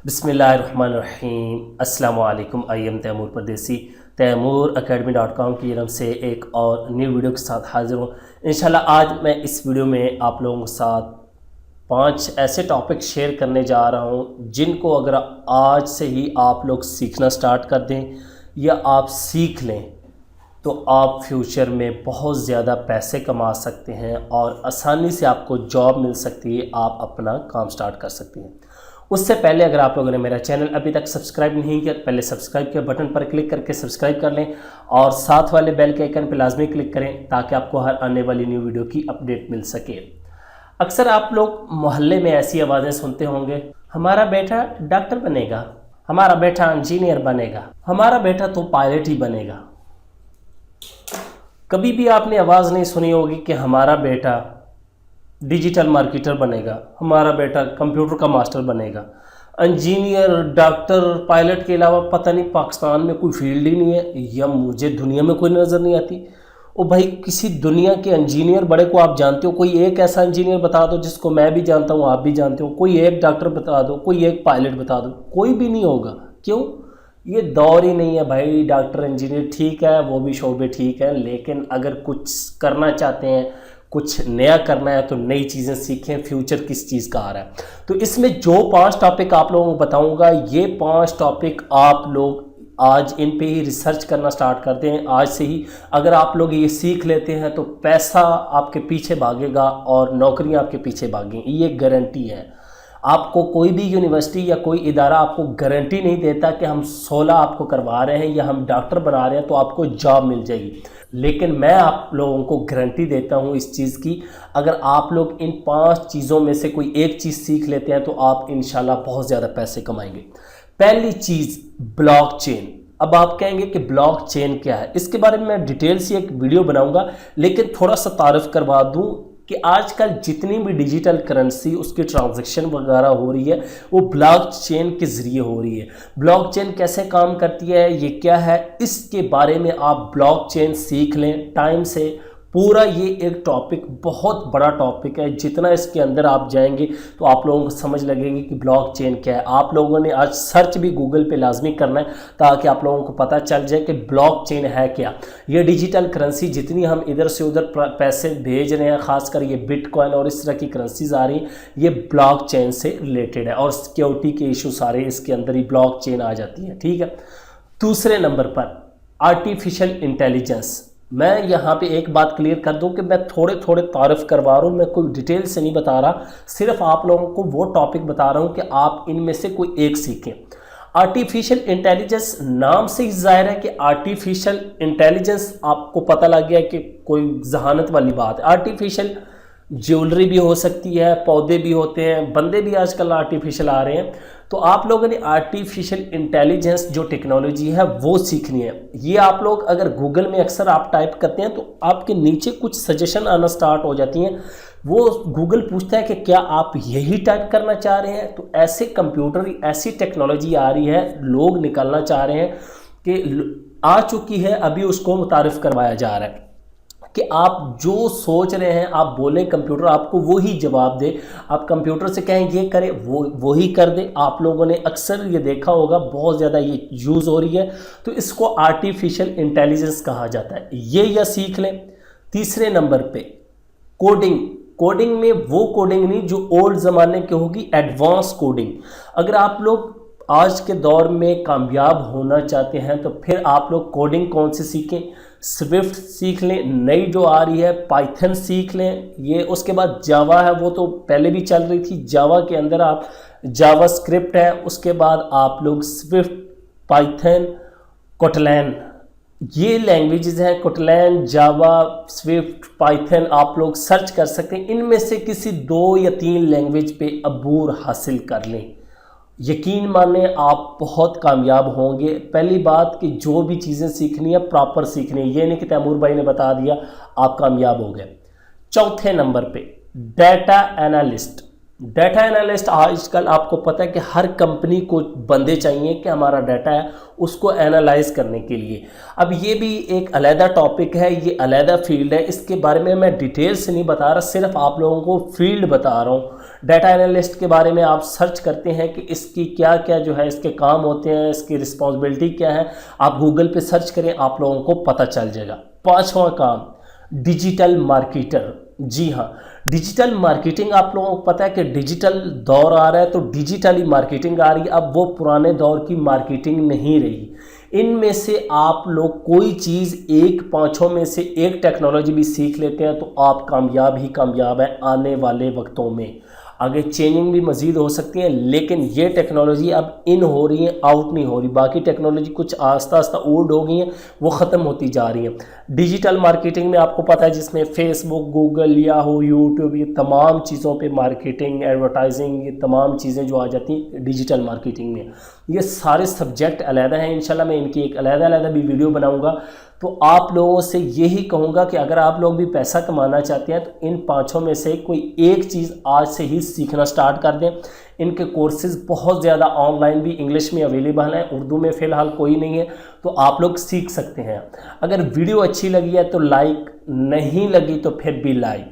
बिस्मिल्लाहिर्रहमानिर्रहीम। अस्सलाम वालेकुम। आई एम तैमूर परदेसी तैमूरacademy.com की तरफ से एक और न्यू वीडियो के साथ हाजिर हूँ। इंशाल्लाह आज मैं इस वीडियो में आप लोगों के साथ 5 ऐसे टॉपिक शेयर करने जा रहा हूँ जिनको अगर आज से ही आप लोग सीखना स्टार्ट कर दें या आप सीख लें तो आप फ्यूचर में बहुत ज़्यादा पैसे कमा सकते हैं और आसानी से आपको जॉब मिल सकती है, आप अपना काम स्टार्ट कर सकते हैं। उससे पहले अगर आप लोगों ने मेरा चैनल अभी तक सब्सक्राइब नहीं किया तो पहले सब्सक्राइब के बटन पर क्लिक करके सब्सक्राइब कर लें और साथ वाले बेल के आइकन पर लाजमी क्लिक करें ताकि आपको हर आने वाली न्यू वीडियो की अपडेट मिल सके। अक्सर आप लोग मोहल्ले में ऐसी आवाज़ें सुनते होंगे, हमारा बेटा डॉक्टर बनेगा, हमारा बेटा इंजीनियर बनेगा, हमारा बेटा तो पायलट ही बनेगा। कभी भी आपने आवाज़ नहीं सुनी होगी कि हमारा बेटा डिजिटल मार्केटर बनेगा, हमारा बेटा कंप्यूटर का मास्टर बनेगा। इंजीनियर, डॉक्टर, पायलट के अलावा पता नहीं पाकिस्तान में कोई फील्ड ही नहीं है या मुझे दुनिया में कोई नज़र नहीं आती। ओ भाई, किसी दुनिया के इंजीनियर बड़े को आप जानते हो? कोई एक ऐसा इंजीनियर बता दो जिसको मैं भी जानता हूँ, आप भी जानते हो। कोई एक डॉक्टर बता दो, कोई एक पायलट बता दो, कोई भी नहीं होगा। क्यों? ये दौर ही नहीं है भाई। डॉक्टर इंजीनियर ठीक है, वो भी शोबे ठीक है, लेकिन अगर कुछ करना चाहते हैं, कुछ नया करना है तो नई चीज़ें सीखें। फ्यूचर किस चीज़ का आ रहा है तो इसमें जो 5 टॉपिक आप लोगों को बताऊंगा, ये 5 टॉपिक आप लोग आज इन पे ही रिसर्च करना स्टार्ट करते हैं। आज से ही अगर आप लोग ये सीख लेते हैं तो पैसा आपके पीछे भागेगा और नौकरियां आपके पीछे भागेंगी, ये गारंटी है। आपको कोई भी यूनिवर्सिटी या कोई इदारा आपको गारंटी नहीं देता कि हम 16 आपको करवा रहे हैं या हम डॉक्टर बना रहे हैं तो आपको जॉब मिल जाएगी, लेकिन मैं आप लोगों को गारंटी देता हूं इस चीज़ की, अगर आप लोग इन 5 चीज़ों में से कोई एक चीज़ सीख लेते हैं तो आप इंशाल्लाह बहुत ज़्यादा पैसे कमाएंगे। पहली चीज़ ब्लॉकचेन। अब आप कहेंगे कि ब्लॉकचेन क्या है, इसके बारे में मैं डिटेल से एक वीडियो बनाऊंगा, लेकिन थोड़ा सा तारुफ करवा दूं कि आजकल जितनी भी डिजिटल करेंसी उसकी ट्रांजैक्शन वगैरह हो रही है वो ब्लॉकचेन के ज़रिए हो रही है। ब्लॉकचेन कैसे काम करती है, ये क्या है, इसके बारे में आप ब्लॉकचेन सीख लें टाइम से। पूरा ये एक टॉपिक बहुत बड़ा टॉपिक है, जितना इसके अंदर आप जाएंगे तो आप लोगों को समझ लगेगी कि ब्लॉकचेन क्या है। आप लोगों ने आज सर्च भी गूगल पे लाजमी करना है ताकि आप लोगों को पता चल जाए कि ब्लॉकचेन है क्या। ये डिजिटल करेंसी जितनी हम इधर से उधर पैसे भेज रहे हैं, खासकर ये बिटकॉइन और इस तरह की करेंसीज आ रही हैं, ये ब्लॉकचेन से रिलेटेड है और सिक्योरिटी के इशू सारे इसके अंदर ही ब्लॉकचेन आ जाती है। ठीक है। दूसरे नंबर पर आर्टिफिशियल इंटेलिजेंस। मैं यहाँ पे एक बात क्लियर कर दूं कि मैं थोड़े थोड़े तारीफ करवा रहा हूँ, मैं कोई डिटेल से नहीं बता रहा, सिर्फ आप लोगों को वो टॉपिक बता रहा हूँ कि आप इनमें से कोई एक सीखें। आर्टिफिशियल इंटेलिजेंस, नाम से ही जाहिर है कि आर्टिफिशियल इंटेलिजेंस, आपको पता लग गया कि कोई जहानत वाली बात है। आर्टिफिशियल ज्वेलरी भी हो सकती है, पौधे भी होते हैं, बंदे भी आजकल आर्टिफिशियल आ रहे हैं। तो आप लोगों ने आर्टिफिशियल इंटेलिजेंस जो टेक्नोलॉजी है वो सीखनी है। ये आप लोग अगर गूगल में अक्सर आप टाइप करते हैं तो आपके नीचे कुछ सजेशन आना स्टार्ट हो जाती हैं। वो गूगल पूछता है कि क्या आप यही टाइप करना चाह रहे हैं, तो ऐसे कंप्यूटर, ऐसी टेक्नोलॉजी आ रही है, लोग निकालना चाह रहे हैं कि आ चुकी है, अभी उसको मुतारिफ करवाया जा रहा है कि आप जो सोच रहे हैं आप बोलें, कंप्यूटर आपको वही जवाब दे। आप कंप्यूटर से कहें ये करे, वो ही कर दे। आप लोगों ने अक्सर ये देखा होगा, बहुत ज़्यादा ये यूज़ हो रही है, तो इसको आर्टिफिशियल इंटेलिजेंस कहा जाता है। ये या सीख लें। तीसरे नंबर पे कोडिंग। कोडिंग में वो कोडिंग नहीं जो ओल्ड ज़माने की होगी, एडवांस कोडिंग। अगर आप लोग आज के दौर में कामयाब होना चाहते हैं तो फिर आप लोग कोडिंग कौन सी सीखें? स्विफ्ट सीख लें, नई जो आ रही है, पाइथन सीख लें। ये उसके बाद जावा है, वो तो पहले भी चल रही थी। जावा के अंदर आप जावा स्क्रिप्ट है, उसके बाद आप लोग स्विफ्ट, पाइथन, कोटलैन, ये लैंग्वेजेस हैं। कोटलैन, जावा, स्विफ्ट, पाइथन आप लोग सर्च कर सकते हैं। इनमें से किसी 2 या 3 लैंग्वेज पे अबूर हासिल कर लें, यकीन माने आप बहुत कामयाब होंगे। पहली बात कि जो भी चीज़ें सीखनी है प्रॉपर सीखनी है, ये नहीं कि तैमूर भाई ने बता दिया आप कामयाब हो गए। चौथे नंबर पे डाटा एनालिस्ट। डाटा एनालिस्ट आजकल आपको पता है कि हर कंपनी को बंदे चाहिए कि हमारा डाटा है उसको एनालाइज करने के लिए। अब ये भी एक अलहदा टॉपिक है, ये अलहदा फील्ड है, इसके बारे में मैं डिटेल से नहीं बता रहा, सिर्फ आप लोगों को फील्ड बता रहा हूँ। डाटा एनालिस्ट के बारे में आप सर्च करते हैं कि इसकी क्या क्या जो है इसके काम होते हैं, इसकी रिस्पॉन्सिबिलिटी क्या है, आप गूगल पे सर्च करें, आप लोगों को पता चल जाएगा। पांचवा काम, डिजिटल मार्केटर। जी हाँ, डिजिटल मार्केटिंग, आप लोगों को पता है कि डिजिटल दौर आ रहा है तो डिजिटली मार्केटिंग आ रही है। अब वो पुराने दौर की मार्केटिंग नहीं रही। इनमें से आप लोग कोई चीज़ एक पाँचों में से एक टेक्नोलॉजी भी सीख लेते हैं तो आप कामयाब ही कामयाब हैं आने वाले वक्तों में। आगे चेंजिंग भी मज़ीद हो सकती है, लेकिन ये टेक्नोलॉजी अब इन हो रही है, आउट नहीं हो रही। बाकी टेक्नोलॉजी कुछ आस्ता आस्ता ओल्ड हो गई हैं, वो ख़त्म होती जा रही हैं। डिजिटल मार्केटिंग में आपको पता है जिसमें फेसबुक, गूगल, याहू, यूट्यूब, ये तमाम चीज़ों पे मार्केटिंग, एडवर्टाइजिंग, ये तमाम चीज़ें जो आ जाती हैं डिजिटल मार्केटिंग में। ये सारे सब्जेक्ट अलहदा हैं, इंशाल्लाह मैं इनकी एक अलहदा भी वीडियो बनाऊँगा। तो आप लोगों से यही कहूँगा कि अगर आप लोग भी पैसा कमाना चाहते हैं तो इन पाँचों में से कोई एक चीज़ आज से ही सीखना स्टार्ट कर दें। इनके कोर्सेज़ बहुत ज़्यादा ऑनलाइन भी इंग्लिश में अवेलेबल हैं, उर्दू में फ़िलहाल कोई नहीं है, तो आप लोग सीख सकते हैं। अगर वीडियो अच्छी लगी है तो लाइक, नहीं लगी तो फिर भी लाइक,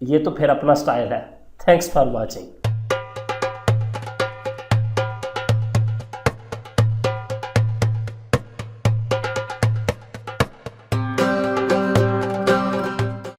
ये तो फिर अपना स्टाइल है। Thanks for watching.